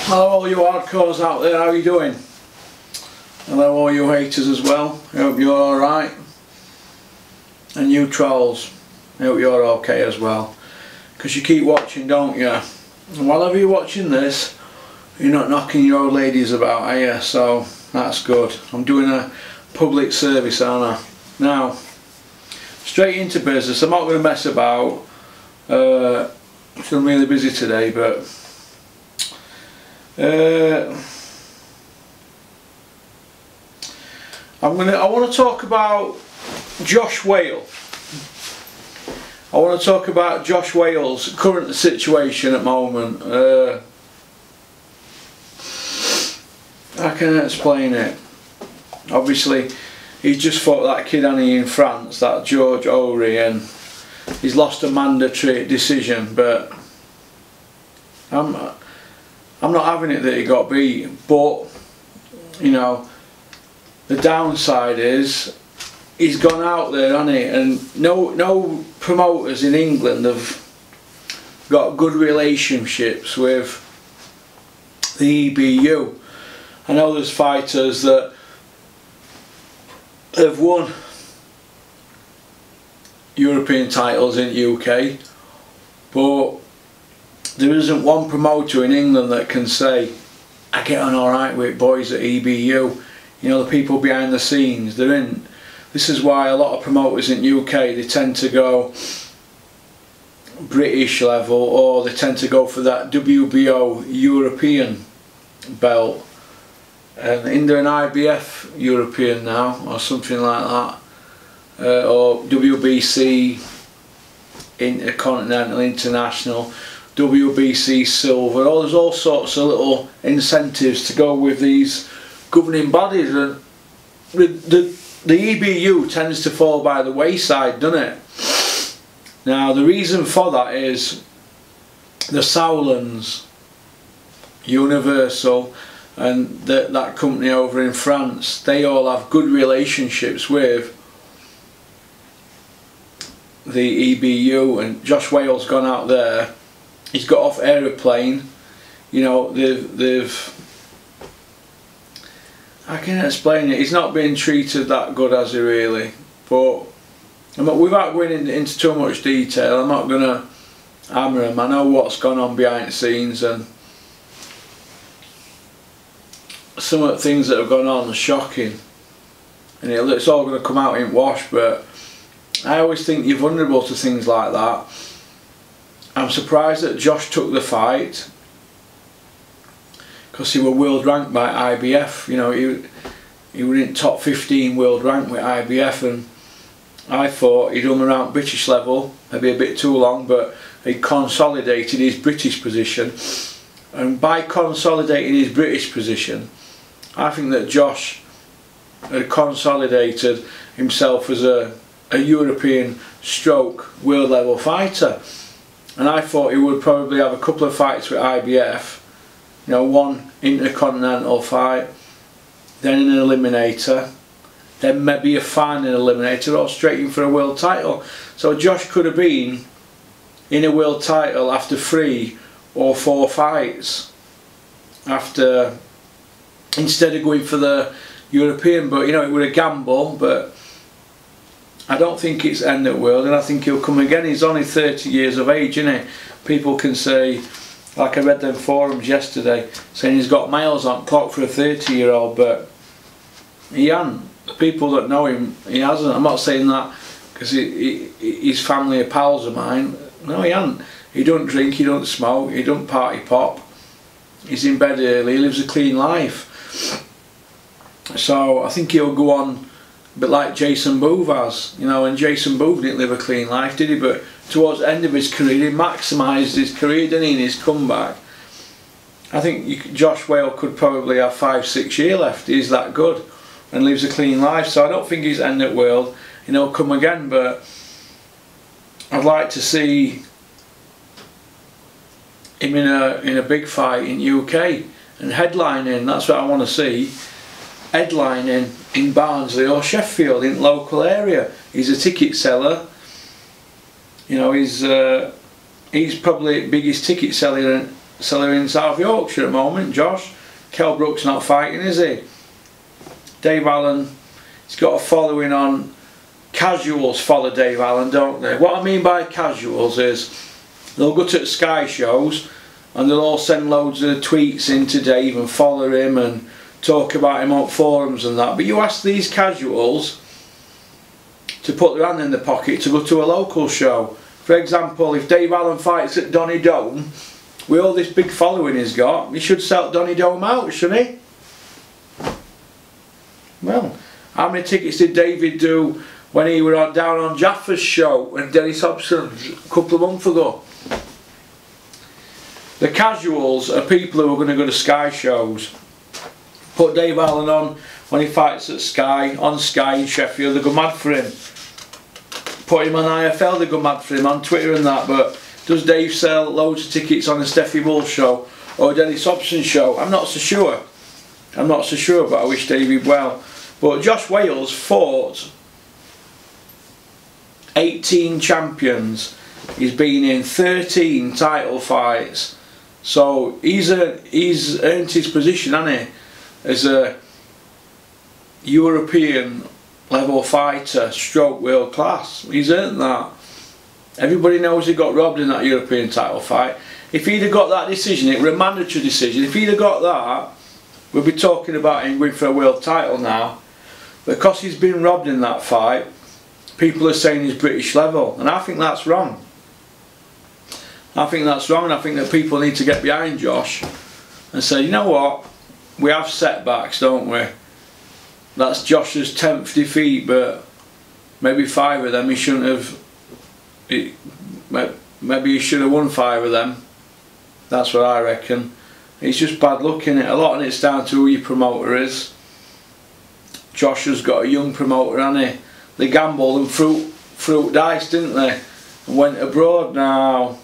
Hello all you hardcores out there, how are you doing? Hello all you haters as well, I hope you're alright. And you trolls, I hope you're okay as well. Because you keep watching, don't you? And whenever you're watching this, you're not knocking your old ladies about, are you? So that's good. I'm doing a public service, aren't I? Now, straight into business. I'm not going to mess about. I'm really busy today, but I want to talk about Josh Wale. I want to talk about Josh Wale's current situation at the moment. How can I explain it? Obviously, he's just fought that kid Annie in France, that George Ory, and he's lost a mandatory decision. But I'm not having it that he got beat. But you know, the downside is he's gone out there, hasn't he? And no promoters in England have got good relationships with the EBU. I know there's fighters that have won European titles in UK, but there isn't one promoter in England that can say, I get on alright with boys at EBU. You know, the people behind the scenes, they're in. This is why a lot of promoters in UK, they tend to go British level, or they tend to go for that WBO European belt. And they're an IBF European now, or something like that, or WBC Intercontinental, International, WBC Silver. Oh, there's all sorts of little incentives to go with these governing bodies, and the EBU tends to fall by the wayside, doesn't it? Now the reason for that is the Sauerlands, Universal, and that company over in France, they all have good relationships with the EBU, and Josh Wale's gone out there. He's got off aeroplane. You know, they've I can't explain it. He's not being treated that good, has he really? But without going into too much detail, I'm not going to hammer him. I know what's gone on behind the scenes, and some of the things that have gone on are shocking, and it's all going to come out in wash. But I always think you're vulnerable to things like that. I'm surprised that Josh took the fight, because he was world ranked by IBF. You know, he was in top 15 world ranked with IBF, and I thought he'd hung around British level, maybe a bit too long, but he consolidated his British position. And by consolidating his British position, I think that Josh had consolidated himself as a European stroke world level fighter. And I thought he would probably have a couple of fights with IBF, you know, one intercontinental fight, then an eliminator, then maybe a final eliminator, or straight in for a world title. So Josh could have been in a world title after 3 or 4 fights, instead of going for the European. But you know, it was a gamble, but I don't think it's end of the world, and I think he'll come again. He's only 30 years of age, isn't he? People can say, like I read them forums yesterday, saying he's got miles on clock for a 30-year-old, but he hasn't. The people that know him, he hasn't. I'm not saying that because his family are pals of mine. No, he hasn't. He don't drink, he don't smoke, he don't party pop. He's in bed early, he lives a clean life. So I think he'll go on a bit like Jason Booth has, you know, and Jason Booth didn't live a clean life, did he? But towards the end of his career, he maximised his career, didn't he, in his comeback. I think Josh Wale could probably have 5-6 years left. He's that good and lives a clean life, so I don't think he's end of the world. You know, come again, but I'd like to see him in a big fight in UK and headlining. That's what I want to see. Headlining in Barnsley or Sheffield, in the local area. He's a ticket seller. You know, he's probably the biggest ticket seller seller in South Yorkshire at the moment, Josh. Kell Brook's not fighting, is he? Dave Allen, he's got a following on. Casuals follow Dave Allen, don't they? What I mean by casuals is they'll go to Sky shows and they'll all send loads of tweets in to Dave and follow him and talk about him on forums and that. But you ask these casuals to put their hand in the pocket to go to a local show. For example, if Dave Allen fights at Donny Dome, with all this big following he's got, he should sell Donny Dome out, shouldn't he? Well, how many tickets did David do when he were down on Jaffa's show and Dennis Hobson a couple of months ago? The casuals are people who are going to go to Sky shows. Put Dave Allen on when he fights at Sky, on Sky in Sheffield, they go mad for him. Put him on IFL, they go mad for him, on Twitter and that. But does Dave sell loads of tickets on a Steffi Bull show or a Dennis Hobson show? I'm not so sure. I'm not so sure, but I wish David well. But Josh Wales fought 18 champions. He's been in 13 title fights. So he's earned his position, hasn't he, as a European level fighter, stroke world class. He's earned that. Everybody knows he got robbed in that European title fight. If he'd have got that decision, it was a mandatory decision. If he'd have got that, we'd be talking about him going for a world title now. Because he's been robbed in that fight, people are saying he's British level, and I think that's wrong. I think that's wrong, and I think that people need to get behind Josh and say, you know what, we have setbacks, don't we? That's Josh's 10th defeat, but maybe 5 of them he shouldn't have. Maybe he should have won 5 of them. That's what I reckon. It's just bad luck, innit? A lot of it's down to who your promoter is. Josh has got a young promoter, hasn't he? They gambled and fruit dice, didn't they? And went abroad. Now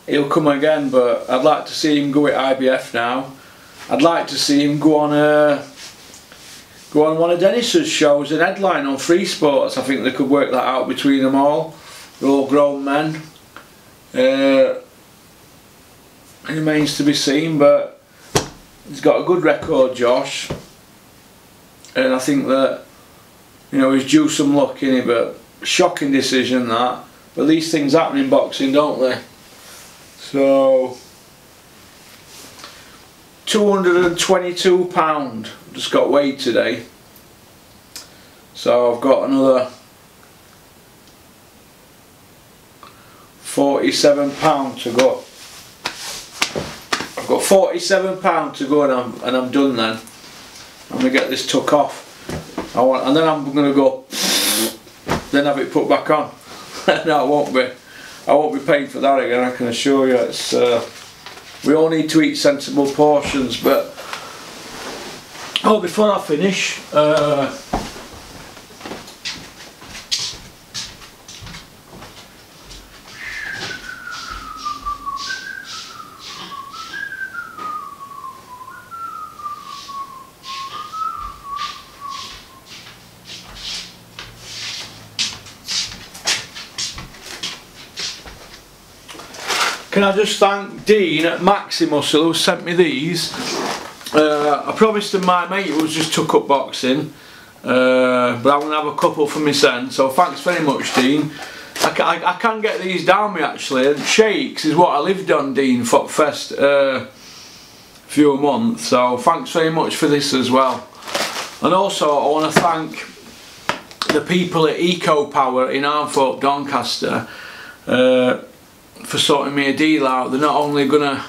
he'll come again, but I'd like to see him go at IBF now. I'd like to see him go on one of Dennis's shows and headline on Free Sports. I think they could work that out between them all. They're all grown men. It remains to be seen, but he's got a good record, Josh, and I think that, you know, he's due some luck in it. But shocking decision that. But these things happen in boxing, don't they? So £222 just got weighed today, so I've got another £47 to go. I've got £47 to go, and I'm done then. I'm gonna get this tuck off. And then I'm gonna go, then have it put back on. No, I won't be paying for that again, I can assure you. It's we all need to eat sensible portions. But before I finish, can I just thank Dean at Maximuscle who sent me these. I promised him my mate who was just took up boxing, but I'm going to have a couple for my son, so thanks very much, Dean. I can get these down me actually, and shakes is what I lived on, Dean, for the first few months, so thanks very much for this as well. And also I want to thank the people at Eco Power in Armthorpe, Doncaster, for sorting me a deal out. They're not only gonna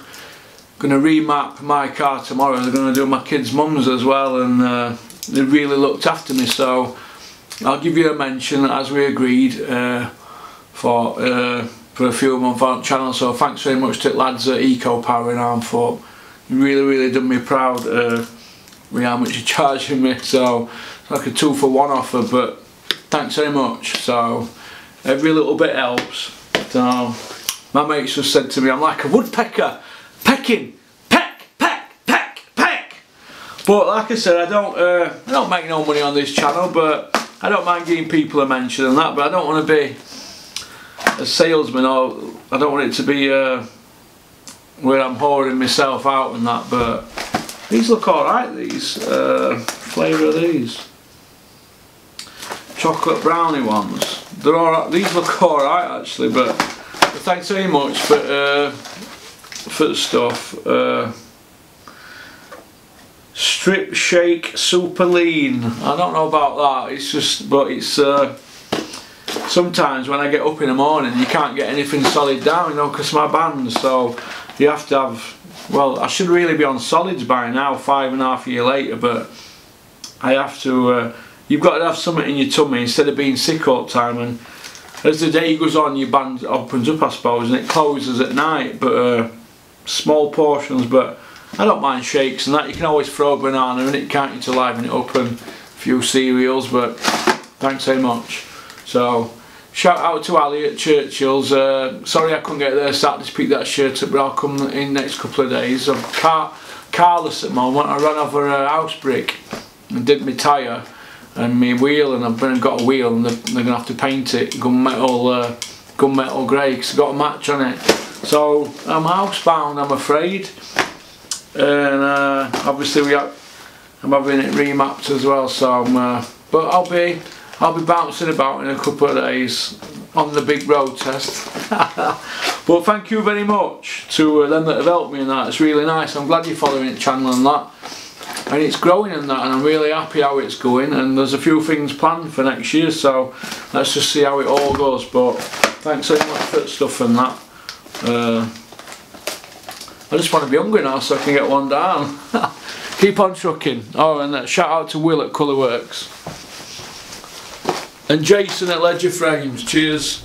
remap my car tomorrow, they're gonna do my kids' mums as well, and they really looked after me, so I'll give you a mention as we agreed for a few of them on channel. So thanks very much to the lads at Eco Power in Armthorpe. You really done me proud with how much you're charging me, so it's like a 2-for-1 offer, but thanks very much. So every little bit helps. So my mates just said to me, I'm like a woodpecker, pecking, peck. But like I said, I don't make no money on this channel, but I don't mind giving people a mention and that. But I don't want to be a salesman or I don't want it to be where I'm whoring myself out and that, but these look alright, these. Flavour of these. Chocolate brownie ones. They're alright, these look alright actually, but thanks very much for the stuff. Strip Shake Super Lean. I don't know about that, it's just, but it's sometimes when I get up in the morning you can't get anything solid down, you know, because my band, so you have to have, well, I should really be on solids by now, 5.5 years later, but I have to, you've got to have something in your tummy instead of being sick all the time, and as the day goes on your band opens up, I suppose, and it closes at night, but small portions, but I don't mind shakes and that. You can always throw a banana in it, can't you, to liven it up, and a few cereals, but thanks very much. So shout out to Ali at Churchill's. Sorry I couldn't get there Saturday to pick that shirt up, but I'll come in next couple of days. I'm carless at the moment. I ran over a house brick and did my tyre and my wheel, and I've got a wheel, and they're going to have to paint it gunmetal grey because I've got a match on it. So I'm housebound, I'm afraid, and obviously I'm having it remapped as well. So but I'll be bouncing about in a couple of days on the big road test. But thank you very much to them that have helped me in that. It's really nice. I'm glad you're following the channel and that, and it's growing and that, and I'm really happy how it's going, and there's a few things planned for next year, so let's just see how it all goes. But thanks so much for stuff and that. I just want to be hungry now so I can get one down. Keep on trucking. Oh, and shout out to Will at Colourworks and Jason at Ledger Frames. Cheers.